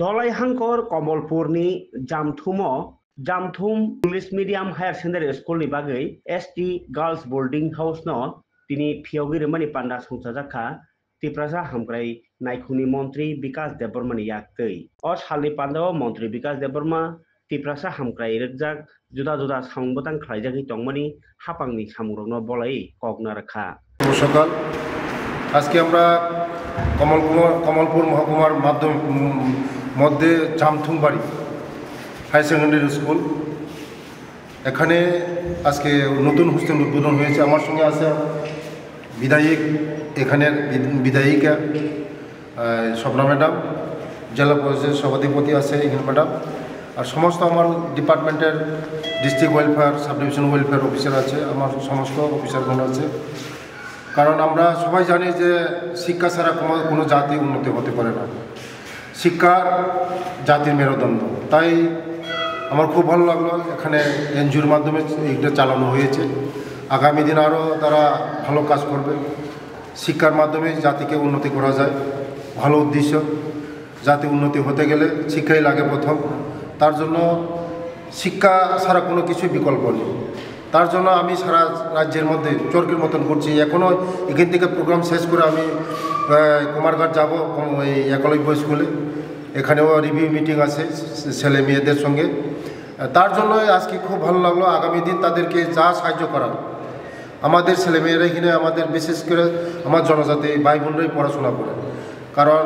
धलाईहांखर कमलपुरनि जामथुम English medium higher secondary स्कूलनि बागै ST girls boarding house न तिनि फियावगिरिमानि पांडा संसाजाखा तिप्रासा हामग्राय नायखुनि मंत्री विकास देबबर्मानि याक्तै और सालनि पांडाव मंत्री विकास देबबर्मा तिप्रासा हामग्राय रज्जाक जुदा जुदा सामुंबतां खालायजागै तंमानि हापांनि सामुरनो बলাই कगना रखा সকাল আজকে আমরা কমলপুর মহকুমার মধ্যে জামথুমবাড়ি হায়ার সেকেন্ডারি স্কুল এখানে আজকে নতুন হোস্টেল উদ্বোধন হয়েছে। আমার সঙ্গে আছে বিধায়ক, এখানের বিধায়িকা স্বপ্না ম্যাডাম, জেলা পরিষদের সভাধিপতি আছে এখানে ম্যাডাম, আর সমস্ত আমার ডিপার্টমেন্টের district welfare, sub division welfare officer আছে, আমার সমস্ত অফিসারগণ আছে। কারণ আমরা সবাই জানি যে শিক্ষা ছাড়া কোনো জাতি উন্নতি হতে পারে না, শিক্ষার জাতির মেরুদণ্ড। তাই আমার খুব ভালো লাগলো এখানে এনজিওর মাধ্যমে এইটা চালানো হয়েছে। আগামী দিন আরও তারা ভালো কাজ করবে। শিক্ষার মাধ্যমে জাতিকে উন্নতি করা যায়, ভালো উদ্দেশ্য। জাতি উন্নতি হতে গেলে শিক্ষাই লাগে প্রথম। তার জন্য শিক্ষা ছাড়া কোনো কিছুই বিকল্প নেই। তার জন্য আমি সারা রাজ্যের মধ্যে চরকির মতন করছি। এখনও এখান থেকে প্রোগ্রাম শেষ করে আমি কুমারঘাট যাব এই একলব্য স্কুলে, এখানেও রিভিউ মিটিং আছে ছেলে মেয়েদের সঙ্গে। তার জন্য আজকে খুব ভালো লাগলো। আগামী দিন তাদেরকে যা সাহায্য করা, আমাদের ছেলেমেয়েরা এখানে আমাদের বিশেষ করে আমার জনজাতি ভাই বোনরাই পড়াশোনা করে। কারণ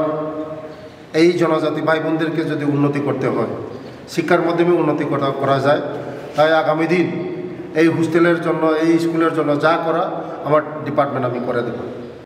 এই জনজাতি ভাই বোনদেরকে যদি উন্নতি করতে হয়, শিক্ষার মাধ্যমে উন্নতি করা যায়। তাই আগামী দিন এই হোস্টেলের জন্য, এই স্কুলের জন্য যা করা আমার ডিপার্টমেন্ট আমি করে দেবো।